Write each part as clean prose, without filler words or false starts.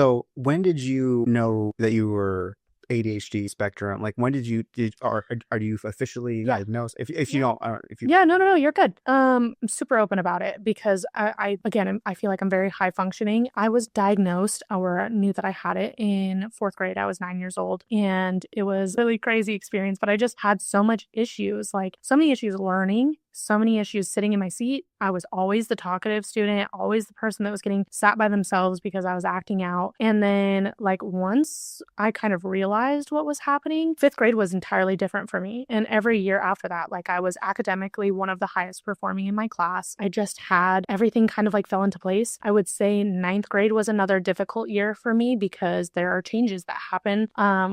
So when did you know that you were ADHD spectrum? Like when did are you officially Yeah. diagnosed? If you Yeah. don't, if you Yeah, no, you're good. I'm super open about it because I feel like I'm very high functioning. I was diagnosed or knew that I had it in fourth grade. I was 9 years old and it was a really crazy experience, but I just had so much issues, like so many issues learning, so many issues sitting in my seat. I was always the talkative student, always the person that was getting sat by themselves because I was acting out. And then like once I kind of realized what was happening, fifth grade was entirely different for me. And every year after that, like I was academically one of the highest performing in my class. I just had everything kind of like fell into place. I would say ninth grade was another difficult year for me because there are changes that happen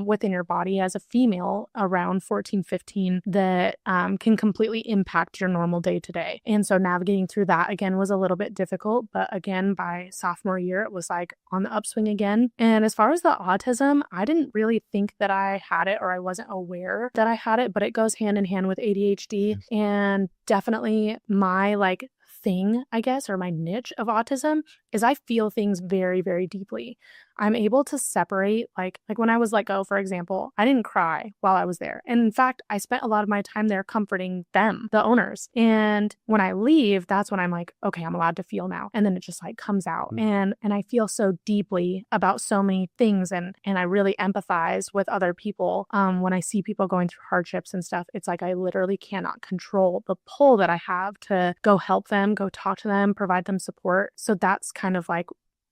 within your body as a female around 14, 15 that can completely impact your normal day to day. And so navigating through that again was a little bit difficult. But again, by sophomore year, it was like on the upswing again. And as far as the autism, I didn't really think that I had it or I wasn't aware that I had it, but it goes hand in hand with ADHD. Yes. And definitely my like thing, I guess, or my niche of autism is I feel things very, very deeply. I'm able to separate, like when I was let go, for example, I didn't cry while I was there. And in fact, I spent a lot of my time there comforting them, the owners. And when I leave, that's when I'm like, okay, I'm allowed to feel now. And then it just like comes out. And I feel so deeply about so many things. And I really empathize with other people. When I see people going through hardships and stuff, it's like I literally cannot control the pull that I have to go help them, go talk to them, provide them support. So that's kind of like,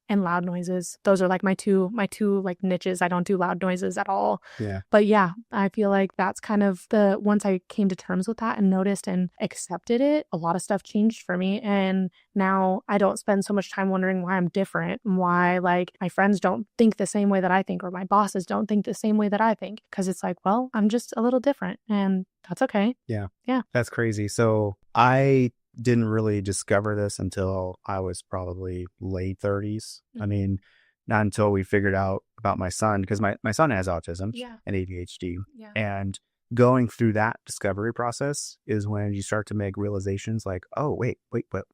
and loud noises. Those are like my two like niches. I don't do loud noises at all. Yeah. But yeah, I feel like that's kind of once I came to terms with that and noticed and accepted it, a lot of stuff changed for me. And now I don't spend so much time wondering why I'm different, why like my friends don't think the same way that I think, or my bosses don't think the same way that I think. Cause it's like, well, I'm just a little different and that's okay. Yeah. Yeah. That's crazy. So I didn't really discover this until I was probably late 30s. I mean, not until we figured out about my son, because my son has autism Yeah. and ADHD. Yeah. And going through that discovery process is when you start to make realizations like, oh, wait,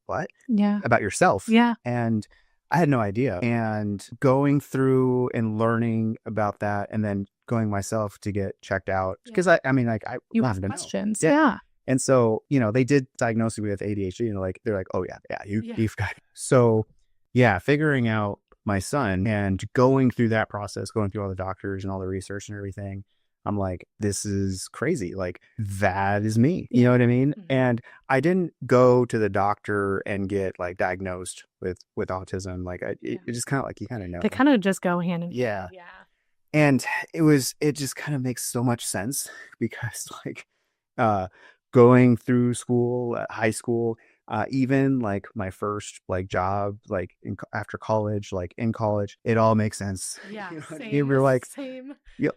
what? Yeah. About yourself. Yeah. And I had no idea. And going through and learning about that and then going myself to get checked out, because I mean, like I You wanted have to know. questions. Yeah. Yeah. And so, they did diagnose me with ADHD and they're like, oh yeah, you've got it. So yeah, figuring out my son and going through that process, going through all the doctors and all the research and everything, I'm like, this is crazy. Like that is me. You know what I mean? Mm-hmm. And I didn't go to the doctor and get like diagnosed with autism. Like it just kind of like, you kind of know. They kind of just go hand in hand. Yeah. Yeah. And it just kind of makes so much sense because like, going through school, high school, even like my first like job, like after college, like in college, it all makes sense. Yeah. You know what I mean? Same. We're like, Same. yeah,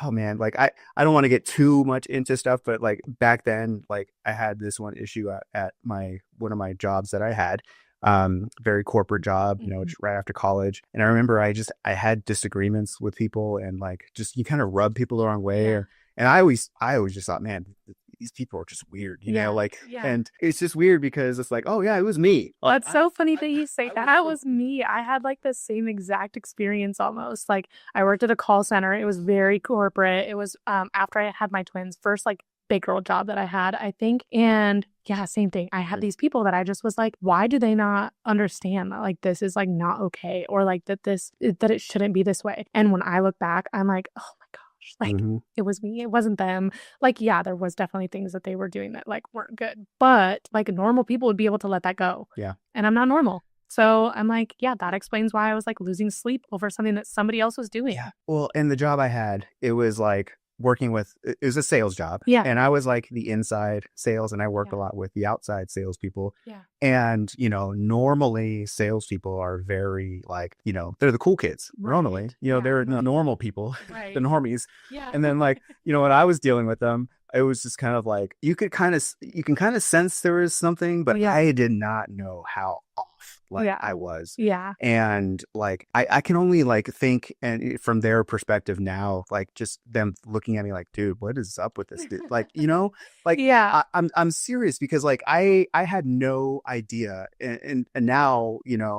oh man, like I don't want to get too much into stuff, but like back then, like I had this one issue at one of my jobs that I had, very corporate job, just right after college. And I remember I had disagreements with people and like just you kind of rub people the wrong way, and I always just thought, man, these people are just weird, and it's just weird because it's like, oh yeah, it was me. Well, it's so funny that you say that. That was me. I had like the same exact experience almost. Like I worked at a call center. It was very corporate. It was after I had my twins, first like big girl job that I had, I think. And yeah, same thing. I had these people that I just was like, why do they not understand that like this is like not okay, or like that it shouldn't be this way? And when I look back, I'm like, oh my God. Like it was me, it wasn't them. Like, yeah, there was definitely things that they were doing that like weren't good, but like normal people would be able to let that go. Yeah. And I'm not normal. So I'm like, yeah, that explains why I was like losing sleep over something that somebody else was doing. Yeah. Well, and the job I had, it was like it was a sales job. Yeah. And I was like the inside sales and I worked a lot with the outside salespeople. Yeah. And, normally salespeople are very like, they're the cool kids. Right. Normally, they're the normal people, right. the normies. Yeah. And then like, when I was dealing with them, it was just kind of like, you can kind of sense there was something, but I did not know how off off like Yeah. I was. Yeah. And like I can only like think and from their perspective now, like just them looking at me like, dude, what is up with this dude? Like, like Yeah. I'm serious because like I had no idea and now,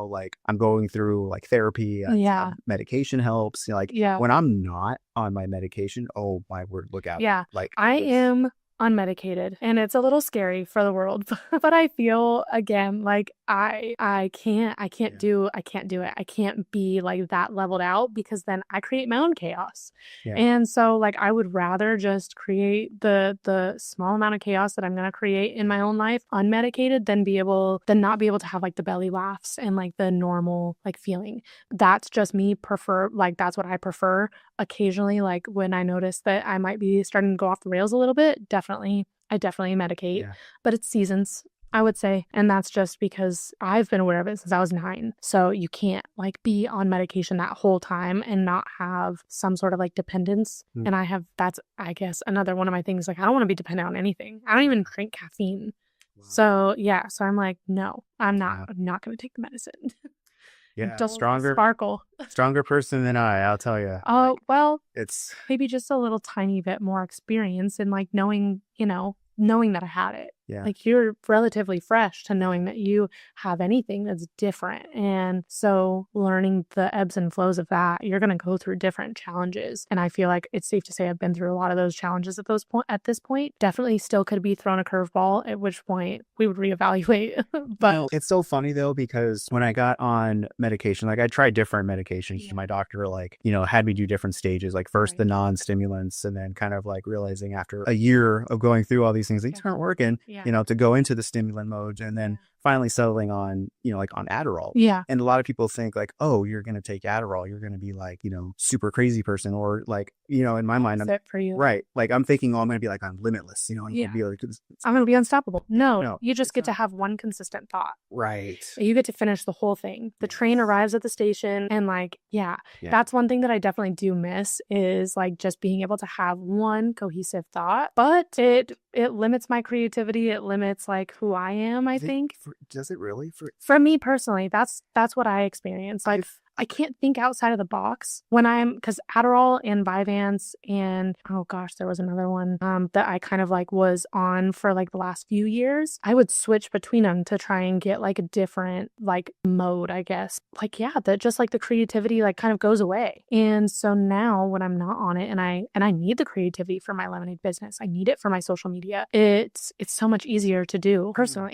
like I'm going through like therapy, Yeah. medication helps. Like Yeah. when I'm not on my medication, oh my word, look out. Yeah. Like I am unmedicated and it's a little scary for the world, but I feel again like I can't do it. I can't be like that leveled out because then I create my own chaos. yeah. And so like I would rather just create the small amount of chaos that I'm going to create in my own life unmedicated than not be able to have like the belly laughs and like the normal like feeling. That's just me that's what I prefer. Occasionally, like when I notice that I might be starting to go off the rails a little bit, I definitely medicate, Yeah. but it's seasons, I would say. And that's just because I've been aware of it since I was 9. So you can't like be on medication that whole time and not have some sort of like dependence. Mm. And that's, I guess, another one of my things. Like, I don't want to be dependent on anything. I don't even drink caffeine. Wow. So yeah. So I'm like, no, I'm not going to take the medicine. Yeah. Don't sparkle. Stronger person than I'll tell you. Oh, Like, well, it's maybe just a little tiny bit more experience in like knowing that I had it. yeah. Like you're relatively fresh to knowing that you have anything that's different. And so learning the ebbs and flows of that, you're going to go through different challenges. And I feel like it's safe to say I've been through a lot of those challenges at this point. Definitely still could be thrown a curveball, at which point we would reevaluate. But it's so funny though, because when I got on medication, like I tried different medications. Yeah. My doctor like, had me do different stages, like first Right. the non-stimulants and then kind of like realizing after a year of going through all these things, these aren't working. Yeah. To go into the stimulant mode and then finally settling on, like on Adderall. Yeah. And a lot of people think like, oh, you're going to take Adderall. You're going to be like, super crazy person or like, in my mind, I'm Fit for you. right. Like I'm thinking, oh, I'm going to be like on limitless, I'm Yeah. going to be like, I'm going to be unstoppable. No, you just it's get to not. have one consistent thought. Right. You get to finish the whole thing. The train arrives at the station and like, that's one thing that I definitely do miss is like just being able to have one cohesive thought, but it limits my creativity. It limits like who I am, I think. Does it really? For me personally, that's what I experience. Like I can't think outside of the box because Adderall and Vyvanse and oh gosh, there was another one that I kind of like was on for like the last few years. I would switch between them to try and get like a different like mode, I guess. Like that just like the creativity like kind of goes away. And so now when I'm not on it and I need the creativity for my lemonade business, I need it for my social media. It's so much easier to do personally.